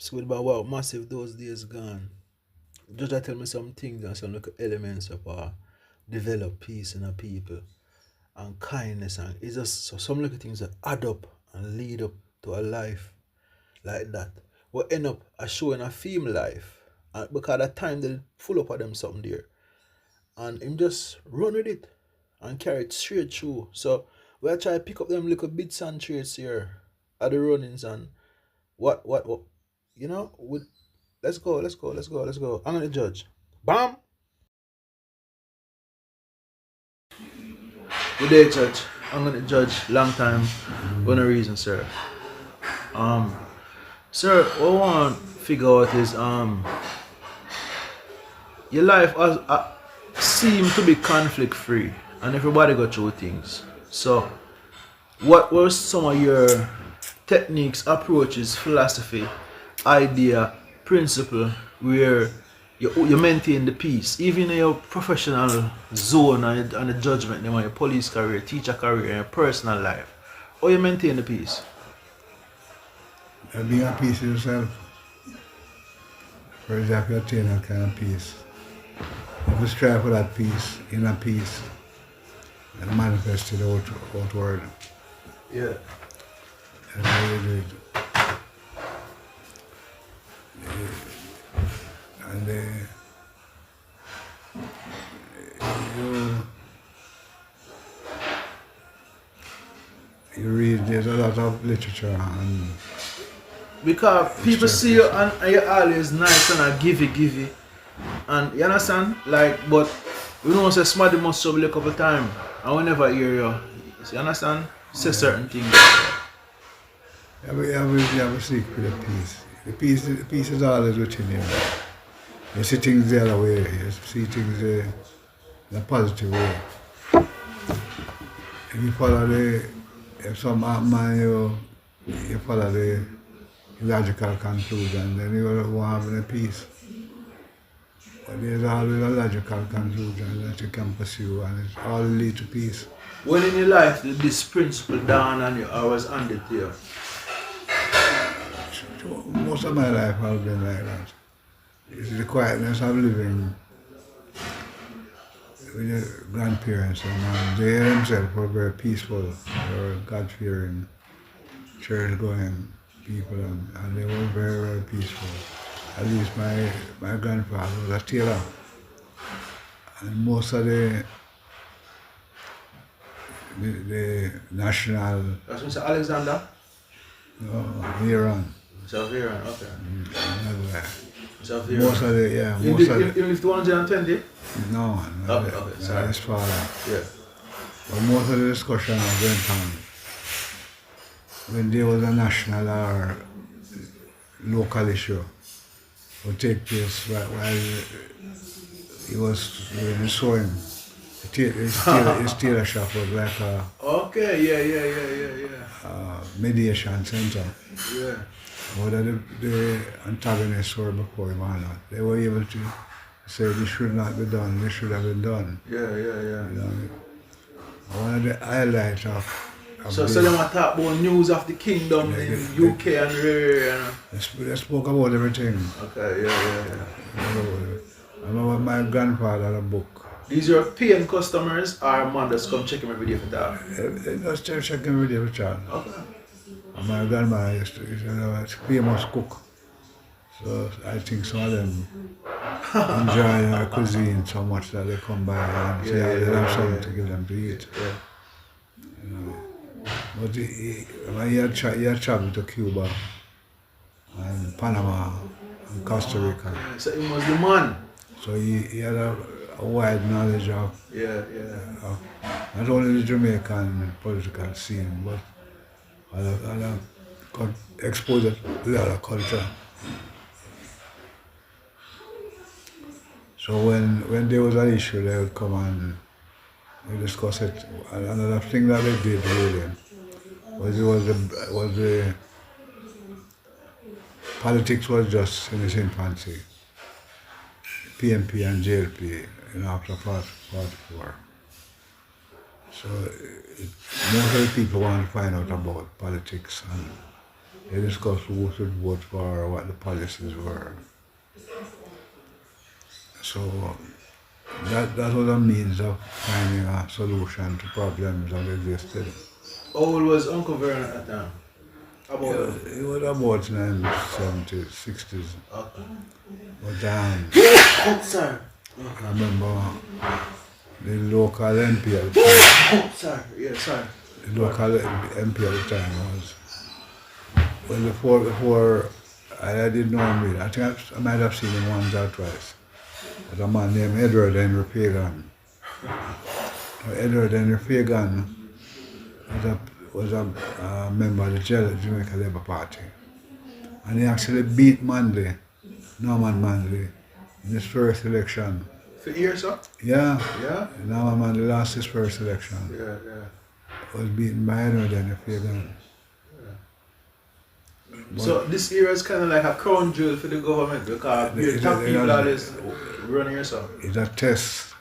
So about wow, massive those days gone. Just tell me some things and some little elements of develop peace in our people and kindness, and it's just so some little things that add up and lead up to a life like that. We end up a showing a theme life. And because at time they full up of them something there. And him just run with it and carry it straight through. So we try to pick up them little bits and traits here at the runnings and what with let's go. I'm gonna judge. Bam! Good day, judge. I'm gonna judge long time for no reason, sir. Um sir, what I want to figure out is your life has seem to be conflict free and everybody go through things. So what were some of your techniques, approaches, philosophy, idea, principle where you maintain the peace, even in your professional zone and the judgment, your police career, teacher career, and your personal life? How you maintain the peace? Being at peace with yourself, for example, you attain that kind of peace. If you strive for that peace, inner peace, and manifest it outward, Yeah. that's how you do it. And you, you read, there's a lot of literature and Because people see you and you're always nice and a givey. And you understand? Like, but we know say somebody must trouble you a couple times. And we never hear you. You understand? Say certain things. you have to seek for the peace. The peace is always within you. You see things the other way, you see things in a positive way. If you follow if some man you follow the logical conclusion, then you won't have any peace. But there's always a logical conclusion that you can pursue and it all lead to peace. When in your life did this principle dawn on you or was handed to you? So most of my life has been like that. It's the quietness of living with your grandparents and they themselves were very peaceful, they were God-fearing, church-going people and they were very, very peaceful. At least my grandfather was a tailor and most of the national, That's Mr. Alexander? here on, South Iran, okay. South most Iran. of the, yeah, You most of lived the, you lived 120? no, Okay, sorry. his father. Yeah. But most of the discussion went on when there was a national or local issue would take place while he was doing sewing. His tailor shop was like a Okay, yeah. mediation center. Yeah. Whether the antagonists were before him or not, they were able to say this should not be done, this should have been done. Yeah. You know, one of the highlights of So this, they want to talk about news of the kingdom in UK and rare. they spoke about everything. Okay, yeah. I remember my grandfather had a book. These European customers are mothers come check him every day for that. They just checking with every child. Okay. And my grandmother used to, a famous cook. So I think some of them enjoy her cuisine so much that they come by and say they have something to give them to eat. Yeah. You know. But he had traveled to Cuba and Panama and Costa Rica. So he was the man. So he had a wide knowledge of Yeah. not only the Jamaican political scene, but other exposure to the other culture. So when there was an issue, they would come and we discuss it. And another thing that they did really was the politics was just in its infancy. PNP and JLP after 44. So most of the people want to find out about politics and They discussed who should vote for, what the policies were. So that was a means of finding a solution to problems that existed. How old was Uncle Vernon at that time? About It was about 1970s, 60s. okay. But Sorry. I remember the local MP at the time. Sorry. Yeah, sorry. The local MP at the time was, well, before I didn't know him really. I think I might have seen him once or twice. There's a man named Edward Henry Fagan. Edward Henry Fagan was a member of the Jamaica Labour Party. And he actually beat Norman Manley, in his first election. For years, sir? Yeah, Yeah? Norman Manley lost his first election. Yeah. Was beaten by Edward Henry Fagan. But So this era is kind of like a crown jewel for the government because the top people always run here, sir. it's a test.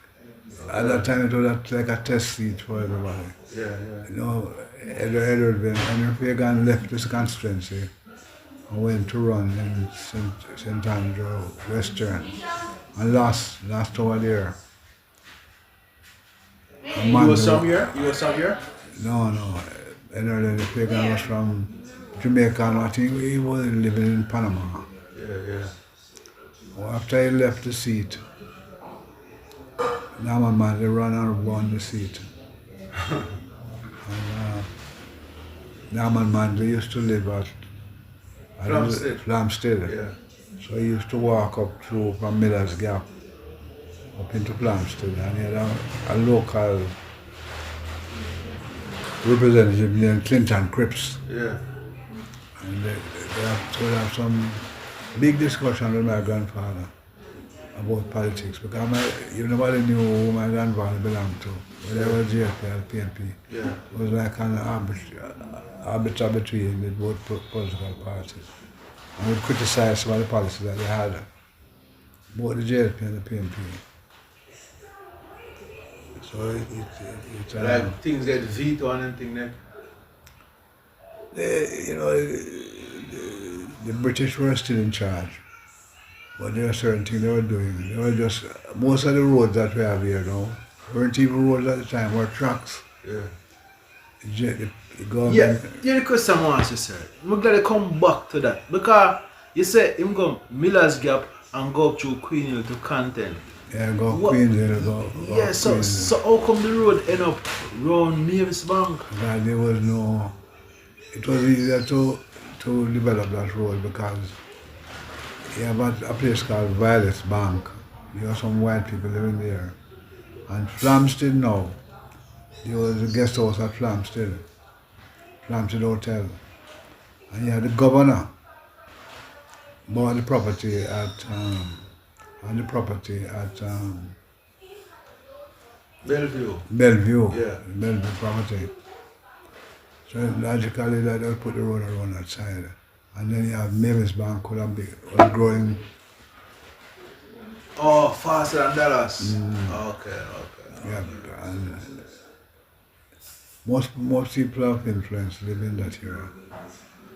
At that time it was like a test seat for everybody. Yeah. You know, Edward Henry Fagan left this constituency and went to run in St. Andrew Western and lost over there. You was some here? No. Edward Henry Fagan was from Jamaica, and I think he was living in Panama. Yeah. Well, after he left the seat, Norman Manley ran and won the seat. And Norman Manley used to live at Flamstead. Yeah. So he used to walk up through from Miller's Gap up into Flamstead, and he had a local representative named Clinton Cripps. Yeah. And they have some big discussion with my grandfather about politics because nobody knew who my grandfather belonged to. Whether it was JFP or PNP. Yeah. It was like an arbiter between the both political parties. And we criticized some of the policies that they had, both the JFP and the PNP. So it's Like things that veto and anything then. The British were still in charge, but there were certain things they were doing. They were just, most of the roads that we have here now weren't even roads at the time, were tracks. Yeah. The government. Yeah, the question I want to say, I'm glad to come back to that because you said him go Miller's Gap and go up through Queen Hill to Content. Yeah, go What- Queensville, go Yeah, so Queensville. how come the road end up round Mavis Bank? That there was no, it was easier to develop that road because you have a place called Violet's Bank. There are some white people living there. And Flamstead now, there was a guest house at Flamstead Hotel. And you had the governor bought the property at Bellevue. Bellevue. Yeah. Bellevue property. So logically that they'll put the road around that side. And then you have Mavis Bank was growing. Oh, faster than Dallas. Okay. Yeah, and most people of influence live in that area.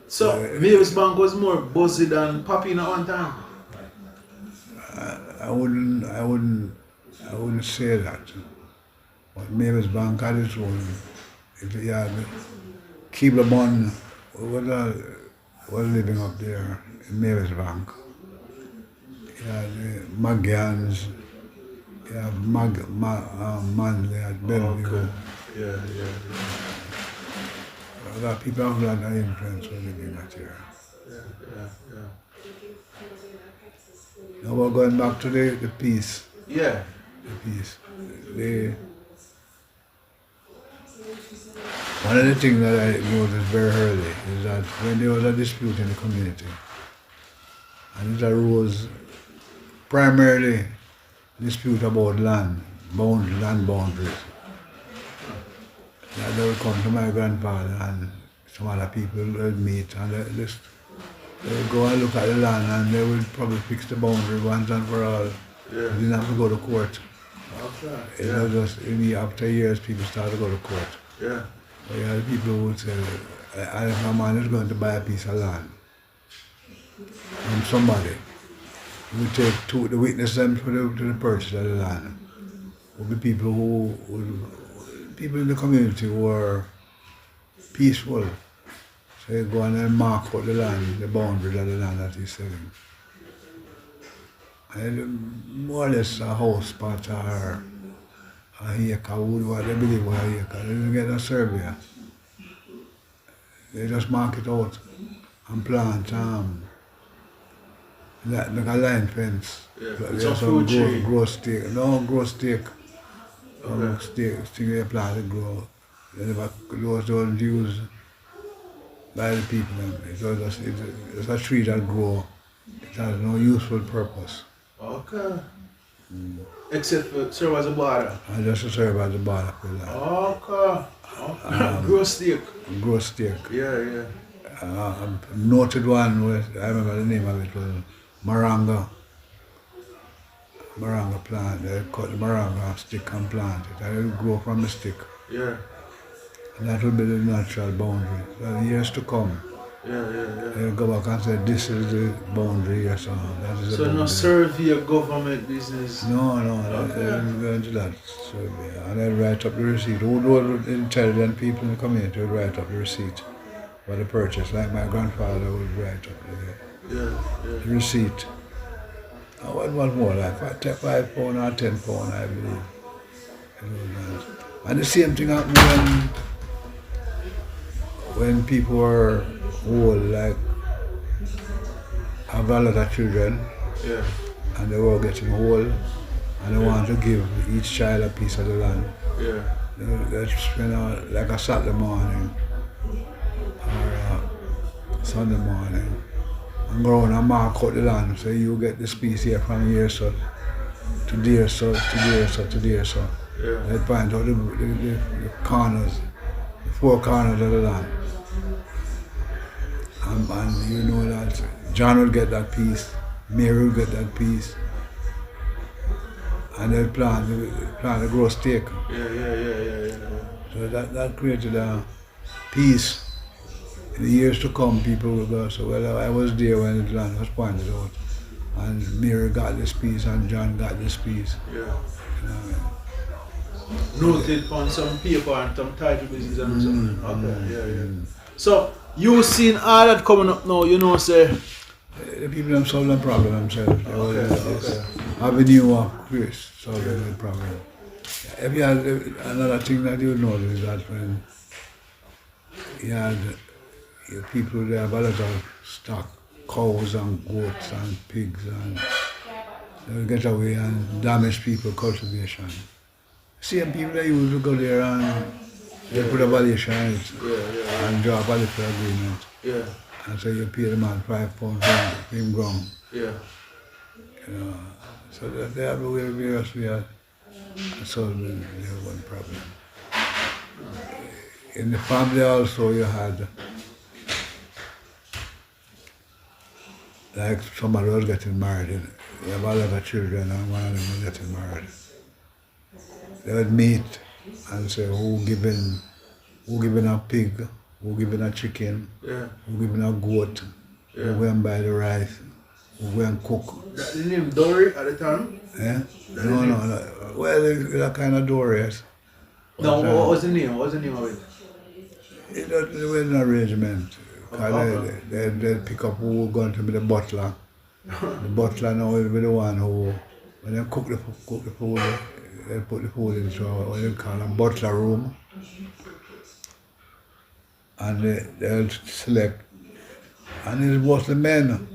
So Mavis Bank was more buzzy than Poppy at one time. I wouldn't say that. But Mavis Bank had its own. If you had Keebler Bun was living up there in Mavis Bank. You had Magyans, you have Manley at Bellevue. Okay. Yeah. A lot of people have a lot of influence were living in that area. Yeah. Now we're going back to the piece. Yeah. The piece. One of the things that I noticed very early is that when there was a dispute in the community, and it arose primarily dispute about land boundaries, that they would come to my grandfather and some other people would meet and they would go and look at the land and they would probably fix the boundary once and for all. Yeah. They didn't have to go to court. Okay. It was just after years people started to go to court. Yeah. But yeah, the people would say, And if a man is going to buy a piece of land from somebody, we take the witness them to the purchase of the land. Would be people people in the community who are peaceful. So you go and mark out the land, the boundaries of the land that he's selling. And more or less a house part or a acre, what they believe was a acre. They don't get a survey. They just mark it out and plant like a line fence. Yeah. There's Some some fruit tree. grow stake. No, grow stake. Okay. Stick they plant and grow. Those don't use by the people. It's a tree that grow. It has no useful purpose. Okay. Except for serve as a border. And just to serve as a border for that. Okay. Okay. Grow steak. Grow stake. Yeah, yeah. Noted one was, I remember the name of it was Maranga. Maranga plant. They cut the maranga stick and plant it. And it will grow from the stick. Yeah. And that will be the natural boundary. So in years to come, Yeah. they'll go back and say this is the boundary or so. That is the So boundary. no survey a government business. No, Okay. they don't go into that survey. And they write up the receipt. Who intelligent people in the community would write up the receipt for the purchase, like my grandfather would write up the receipt. What was more like £5 or £10, I believe. And the same thing happened when people were old, like have a lot of children, Yeah. and they were getting old, and they want to give each child a piece of the land. Yeah. They spend like a Saturday morning or a Sunday morning and go around and mark out the land. So you get this piece here from here, so to there, so to there, so to there, so. Yeah. They find out the corners, the four corners of the land. And you know that John will get that piece, Mary will get that piece, and they'll plant a grow stake. Yeah. So that created a peace. In the years to come, people will go, so well, I was there when the land was pointed out, and Mary got this piece and John got this piece. Yeah. You know what I mean? Noted on some paper and some title business and something. Okay, yeah. So you seen all that coming up now, you know, say. The people them solve the problem themselves. Okay. Avenue of Chris solving the problem. If you had another thing that you know is that when you had people there have a lot of stock, cows and goats and pigs, and they will get away and damage people's cultivation. Same people that used to go there and they put a valuation on it and draw a valuation agreement. Yeah. And so you pay the man £5 for him ground. Yeah. You know, so they have a way of various ways to solve the one problem. In the family also you had, like somebody was getting married, and you have a lot of children and one of them was getting married. They would meet and say who giving a pig, who giving a chicken, Yeah. who giving a goat, who go and buy the rice, who go and cook. That the name Dory at the time? Eh? No. Well, it's a kind of door, yes. No, what was the name? What was the name of it? It was an arrangement. Okay. They pick up who was going to be the butler. The butler now will be the one who, when they cook the food, they put the food into what they call a butler room. And they'll select. And it was the men.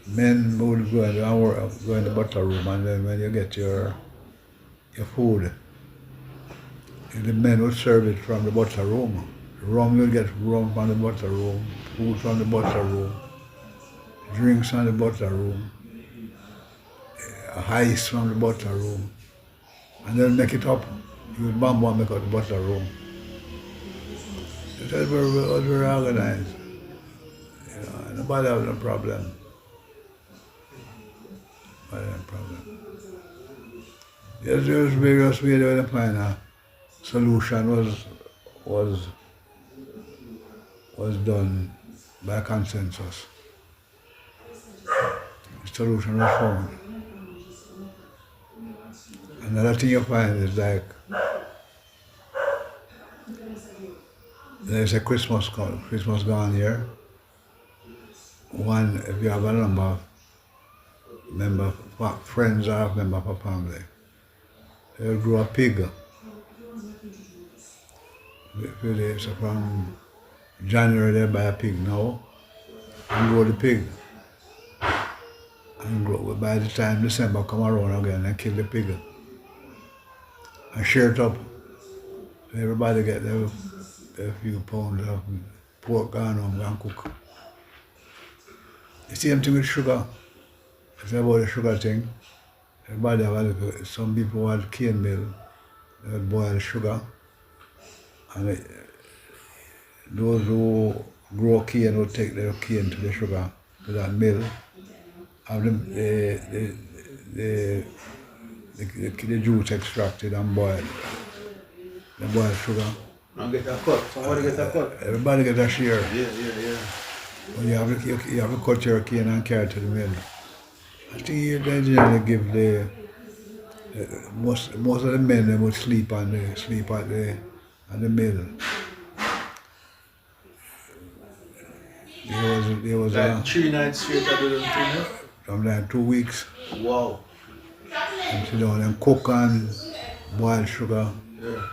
Men would go in the butler room, and then when you get your food, the men would serve it from the butler room. Rum, you'll get rum from the butler room, food from the butler room, drinks from the butler room, ice from the butler room, and they'll make it up. You would make out the butler room. It was very organized. You know, nobody had no problem. Yes, there was various ways to find a solution was was done by consensus. The solution was found. Another thing you find is like, there's a Christmas gone here. One, if you have a number of friends or member of a family, they'll grow a pig. So from January they buy a pig now and grow the pig. And grow, by the time December come around again, they kill the pig and share it up. Everybody get their few pounds of pork gone home and cook. The same thing with sugar. It's about the sugar thing. Everybody have a little, some people had cane mill, they would boil sugar. And those who grow cane would take their cane to the sugar, to that mill, have the juice extracted and boiled. They boil sugar. And get a cut. Somebody get a cut. Everybody get a share. Yeah. When you have to cut your cane and carry it to the mill. I think they generally give most of the men they would sleep at the mill. There was Like 3 nights straight I do them thing. sometimes 2 weeks. Wow. And sit down and cook and boil sugar Yeah.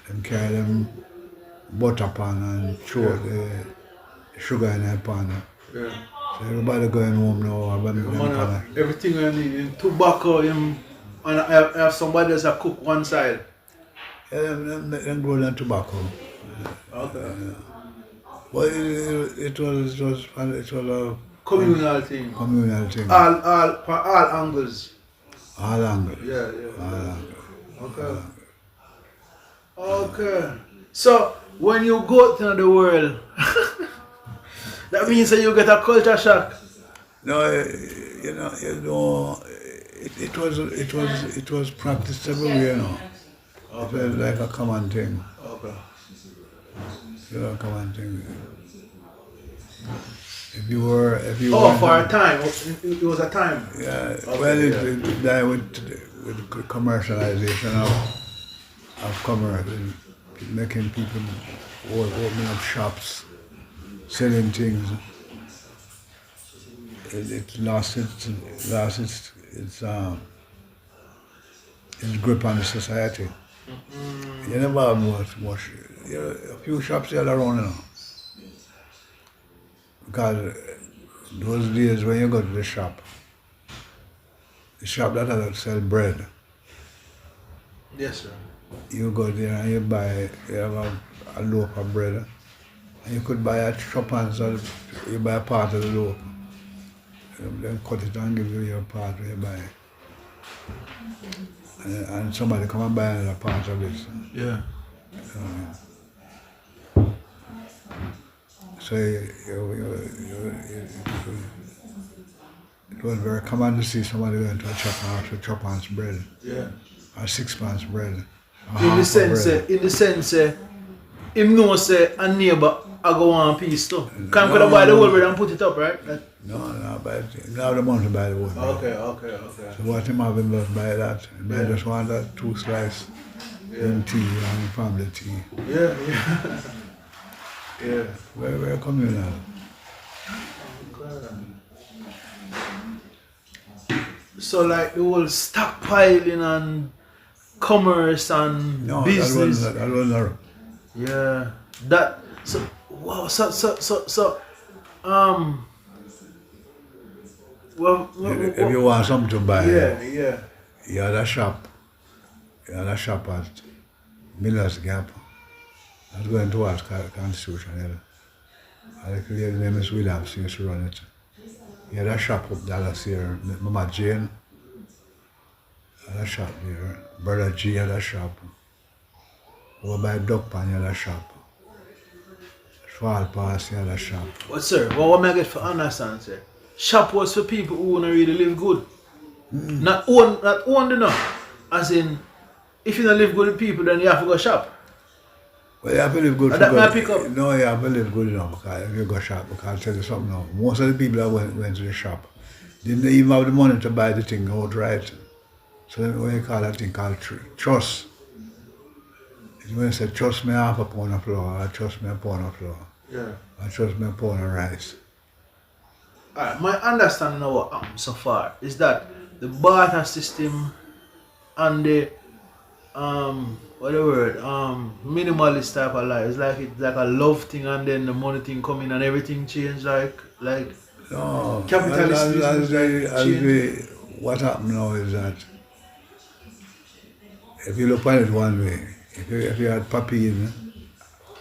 and carry them butter pan and throw the sugar in that pan. Yeah. So everybody going home now have them pan. Everything I need, tobacco, and I have somebody else that cook one side. Yeah, them grow them tobacco. Okay. Well, it was a Communal thing. communal thing. All angles. All angles. Yeah. All angles. Okay. So when you go out into the world, that means that you get a culture shock. No, it was practiced everywhere, It was like a common thing. Okay. A common thing. If you were For a time. It was a time. Yeah. Okay, Well, it died with commercialization of commerce and making people opening up shops, selling things. It lost its grip on the society. You never have much. A few shops here around, Because those days when you go to the shop that doesn't sell bread, Yes, sir. you go there and you have a loaf of bread, and you could buy a tuppence, or you buy a part of the loaf. Then cut it and give you your part where you buy. And somebody come and buy another part of it. Yeah. So it was very common to see somebody going to a shop and ask for 2 pounds bread, Yeah. or 6 pounds bread. In the sense, him know say a neighbor I go want piece too. Can't could buy the whole bread and put it up, right? No, buy it. Now the money to buy the whole bread. Okay. So what him have him just buy that. Buy just want that 2 slices in tea and family tea. Yeah. Very, very communal. So like the whole stockpiling and commerce and business. That was not. Yeah. That so wow so well, If you want something to buy, yeah. you had a shop. You had a shop at Miller's Gap. I was going towards Constitution Hill. The name is Williams, he used to run it. He had a shop up Dallas here, Mama Jane had a shop there, Brother G had a shop. Over by Duck Pan, he had a shop. Fall Pass, he had a shop. But sir, what I get for understand, sir? Shop was for people who wanna really live good. Not own enough. As in, if you don't live good with people, then you have to go shop. But you have to live good. And that may I pick up. No, you have to live good enough because if you go shop, because I'll tell you something now. Most of the people that went to the shop didn't even have the money to buy the thing outright. So what you call that thing called trust. When you say trust me half a pound of flour, or trust me a pound of flour, Yeah. or trust me a pound of rice. Alright, my understanding of what happened so far is that the barter system and the what the word minimalist type of life. It's like a love thing and then the money thing come in and everything change like No, capitalist business change. what happened now is that if you look at it one way, if you had Papine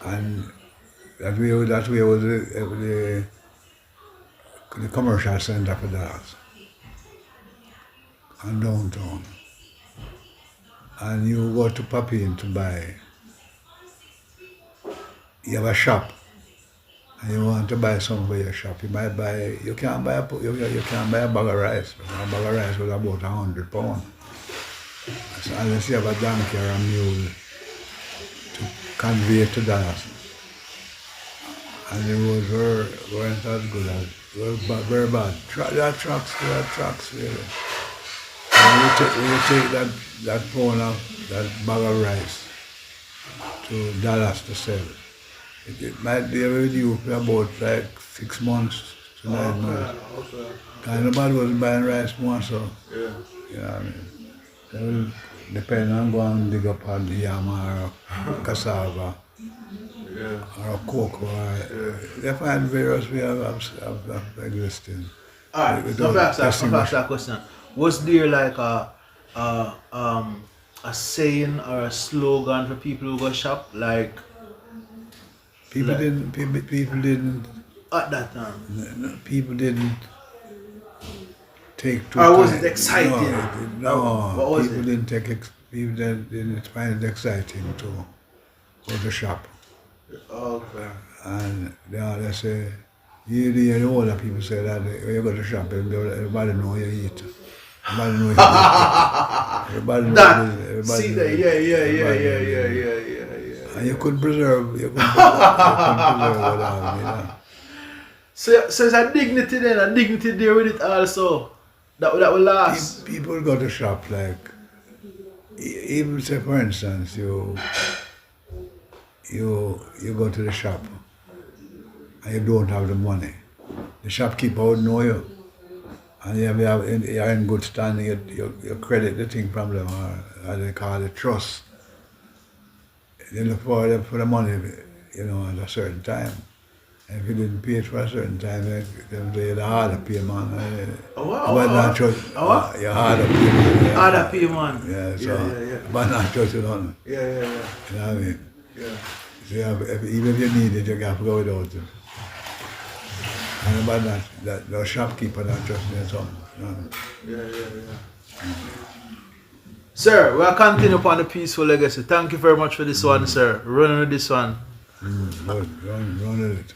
and that way was the commercial center for Dallas and downtown. And you go to Papine to buy, you have a shop and you want to buy something for your shop, you can't buy a bag of rice, because a bag of rice was about £100. So unless you have a donkey or a mule to convey it to Dallas. And the roads weren't as good as, very bad. There are trucks really. And you take that pound of, that bag of rice to Dallas to sell. It might be with you for about like 6 months to 9 months. Okay. And nobody was buying rice more, so, Yeah. you know what I mean. So it will depend on going and dig up on the yam or cassava Yeah. or a cocoa. They find various ways of existing. Alright, It so was back to testing that question. Was there like a saying or a slogan for people who go shop like People didn't at that time? people didn't take too Or was time. it exciting? No, What was people it? didn't take people didn't find it exciting to go to shop. Okay. And they say the older people say that when you go to shop, everybody know you eat. Everybody know you eat. Everybody know That everybody see know that, you yeah. eat. And you could preserve without, you know. So it's a dignity then, a dignity there with it also. That will last. People go to shop like, even say for instance, you go to the shop and you don't have the money. The shopkeeper would know you. And you're in good standing, you credit the thing from them, or as they call it, trust. They look for the money, you know, at a certain time. And if you didn't pay it for a certain time, then you're harder pay man. But not trust. You're harder pay man. Harder pay man. Yeah, so, but not trust it on. Yeah. You know what I mean? Yeah. So even if you need it, you have to go without it. And about that the shopkeeper not trust me or something. You know? Yeah. Sir, we'll continue upon the peaceful legacy. Thank you very much for this one, sir. Running with this one. Good. Run with it.